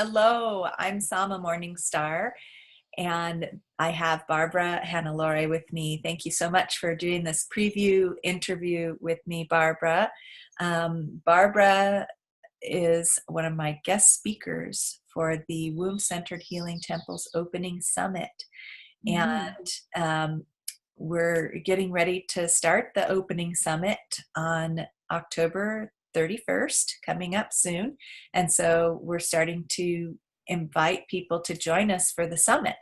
Hello, I'm Sama Morningstar, and I have Barbara Hannelore with me. Thank you so much for doing this preview interview with me, Barbara. Barbara is one of my guest speakers for the Womb Centered Healing Temple's opening summit. Mhm. And we're getting ready to start the opening summit on October 31st, coming up soon. And so we're starting to invite people to join us for the summit.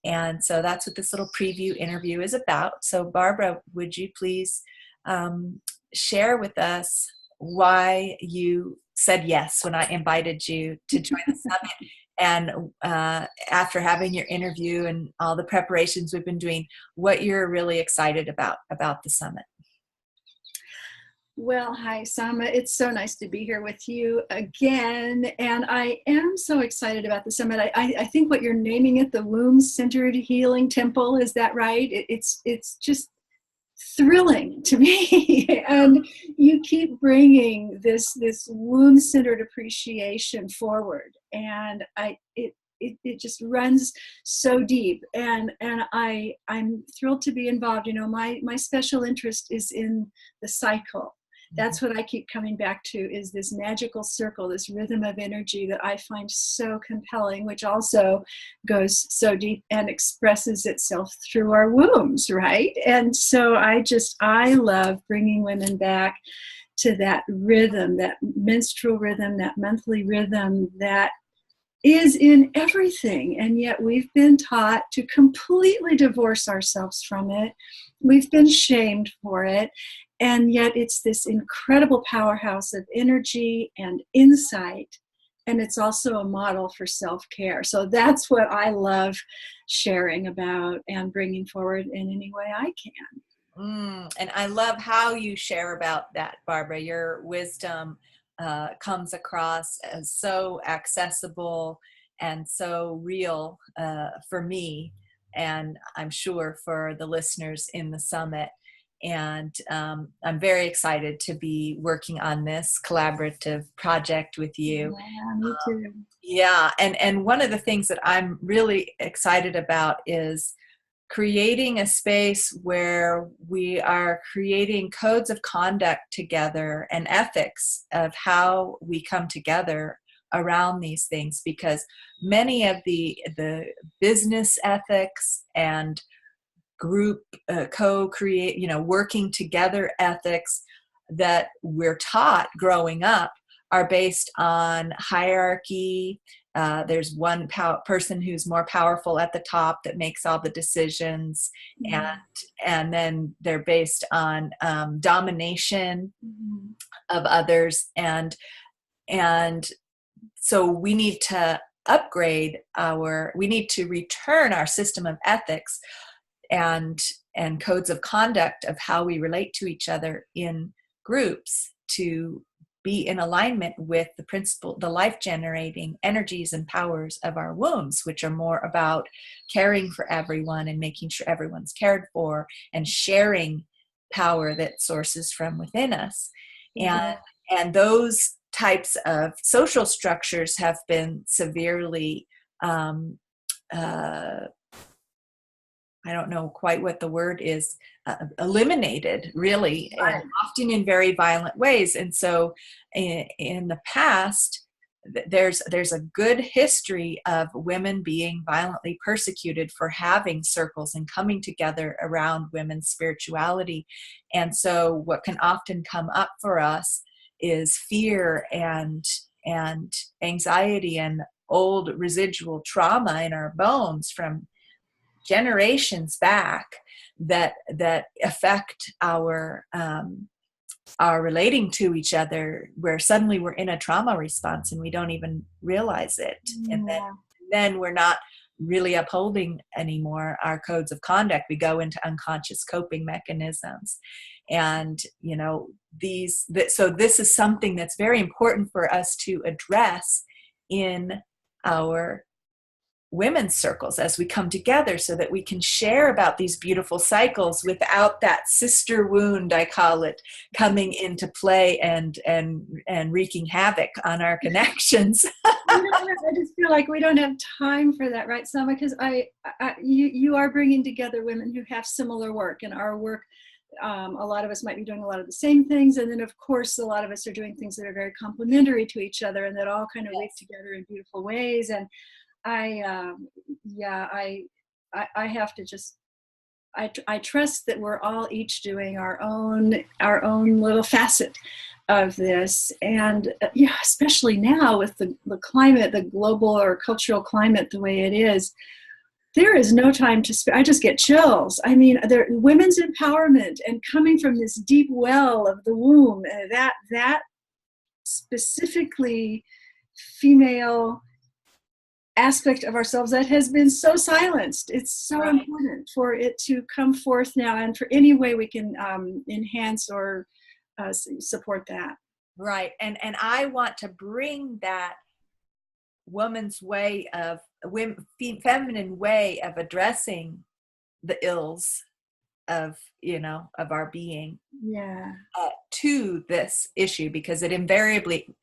And so that's what this little preview interview is about. So, Barbara, would you please share with us why you said yes when I invited you to join the summit? And after having your interview and all the preparations we've been doing, what you're really excited about the summit. Well, hi, Sama. It's so nice to be here with you again. And I am so excited about the summit. I think what you're naming it, the Womb Centered Healing Temple, is that right? It's just thrilling to me. And you keep bringing this womb centered appreciation forward. And it just runs so deep, and I'm thrilled to be involved. You know, my special interest is in the cycle. That's what I keep coming back to, is this magical circle, this rhythm of energy that I find so compelling, which also goes so deep and expresses itself through our wombs, right? And so I love bringing women back to that rhythm, that menstrual rhythm, that monthly rhythm that is in everything. And yet we've been taught to completely divorce ourselves from it. We've been shamed for it. And yet it's this incredible powerhouse of energy and insight. And it's also a model for self-care. So that's what I love sharing about and bringing forward in any way I can. And I love how you share about that, Barbara. Your wisdom comes across as so accessible and so real for me, and I'm sure for the listeners in the summit. And I'm very excited to be working on this collaborative project with you. Yeah, me too. Yeah, and one of the things that I'm really excited about is creating a space where we are creating codes of conduct together and ethics of how we come together around these things, because many of the business ethics and group co-create, working together ethics that we're taught growing up are based on hierarchy. There's one person who's more powerful at the top that makes all the decisions, and Yeah. and then they're based on domination Mhm. of others, and so we need to we need to return our system of ethics and codes of conduct of how we relate to each other in groups to be in alignment with the principle, the life generating energies and powers of our wombs, which are more about caring for everyone and making sure everyone's cared for and sharing power that sources from within us. and Yeah. and those types of social structures have been severely um, uh, I don't know quite what the word is, eliminated, really, and Right. often in very violent ways. And so in the past, there's a good history of women being violently persecuted for having circles and coming together around women's spirituality. And so what can often come up for us is fear and anxiety and old residual trauma in our bones from generations back that affect our relating to each other, where suddenly we're in a trauma response and we don't even realize it, and Yeah. then we're not really upholding anymore our codes of conduct. We go into unconscious coping mechanisms, and so this is something that's very important for us to address in our women's circles as we come together so that we can share about these beautiful cycles without that sister wound, I call it, coming into play and wreaking havoc on our connections. I just feel like we don't have time for that, right, Selma? Because you are bringing together women who have similar work, and our work, a lot of us might be doing a lot of the same things, and then of course a lot of us are doing things that are very complementary to each other, and that all kind of weave together in beautiful ways. And yeah, I have to just, I trust that we're all each doing our own little facet of this. And yeah, especially now with the climate, the global or cultural climate the way it is, there is no time to spare. I just get chills. I mean, women's empowerment and coming from this deep well of the womb, that specifically female aspect of ourselves that has been so silenced. It's so important for it to come forth now, and for any way we can enhance or support that. Right. And I want to bring that woman's way of feminine way of addressing the ills of, of our being, to this issue, because it invariably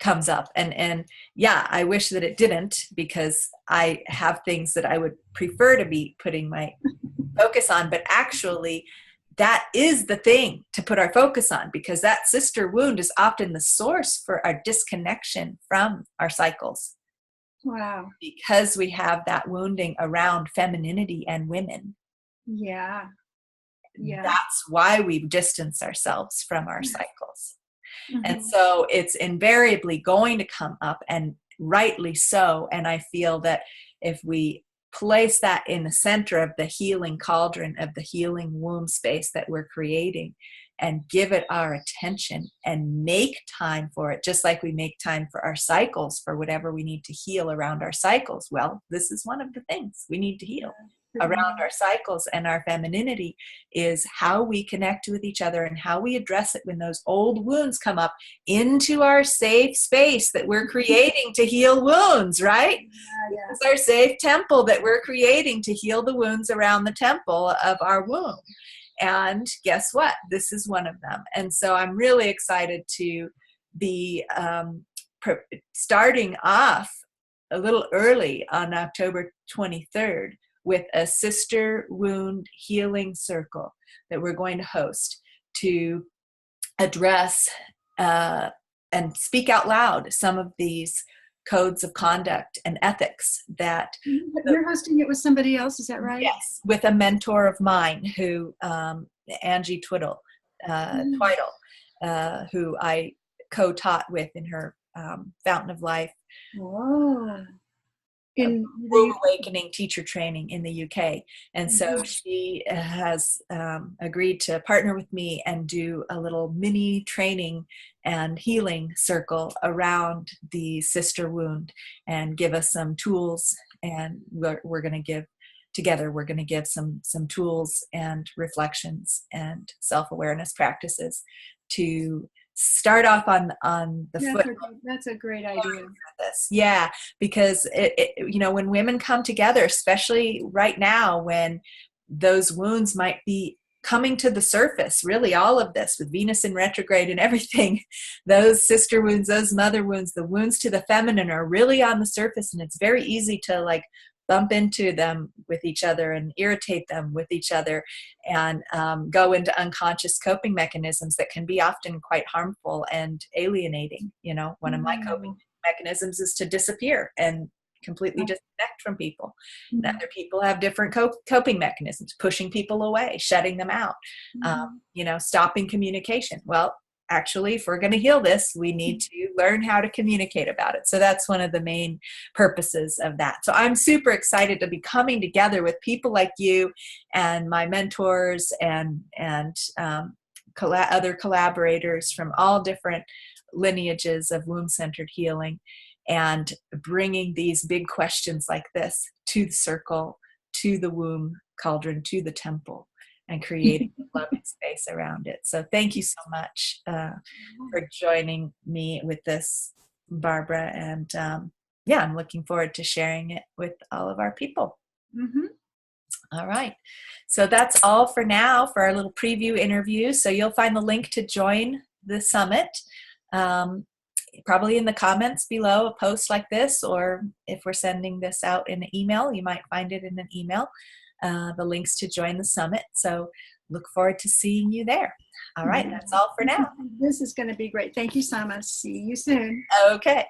comes up. And yeah, I wish that it didn't, because I have things that I would prefer to be putting my focus on, but actually that is the thing to put our focus on, because that sister wound is often the source for our disconnection from our cycles. Wow. Because we have that wounding around femininity and women. Yeah. That's why we distance ourselves from our cycles. And so it's invariably going to come up, and rightly so. And I feel that if we place that in the center of the healing cauldron, of the healing womb space that we're creating, and give it our attention and make time for it, just like we make time for our cycles, for whatever we need to heal around our cycles. Well, this is one of the things we need to heal around our cycles and our femininity, is how we connect with each other and how we address it when those old wounds come up into our safe space that we're creating to heal wounds, right? It's our safe temple that we're creating to heal the wounds around the temple of our womb. And guess what? This is one of them. And so I'm really excited to be starting off a little early on October 23rd with a sister wound healing circle that we're going to host to address and speak out loud some of these codes of conduct and ethics that you're hosting it with somebody else, is that right? Yes, with a mentor of mine, who Angie Twiddle, who I co-taught with in her Fountain of Life in Womb Awakening teacher training in the UK. And so she has agreed to partner with me and do a little mini training and healing circle around the sister wound, and give us some tools. And we're going to give together, we're going to give some tools and reflections and self-awareness practices to start off on the foot. That's a great idea. Yeah, because when women come together, especially right now when those wounds might be coming to the surface, really all of this with Venus in retrograde and everything, those sister wounds, those mother wounds, the wounds to the feminine are really on the surface, and it's very easy to bump into them with each other and irritate them with each other, and go into unconscious coping mechanisms that can be often quite harmful and alienating. One of my coping mechanisms is to disappear and completely disconnect from people. And other people have different coping mechanisms, pushing people away, shutting them out, stopping communication. Well, actually, if we're going to heal this, we need to learn how to communicate about it. So that's one of the main purposes of that. So I'm super excited to be coming together with people like you and my mentors and other collaborators from all different lineages of womb-centered healing, and bringing these big questions like this to the circle, to the womb cauldron, to the temple, and creating a loving space around it. So thank you so much for joining me with this, Barbara. And yeah, I'm looking forward to sharing it with all of our people. Mm-hmm. All right. So that's all for now for our little preview interview. So you'll find the link to join the summit um, probably in the comments below a post like this, or if we're sending this out in an email, you might find it in an email, the links to join the summit. So look forward to seeing you there. All right. That's all for now. This is going to be great. Thank you so much. See you soon. Okay.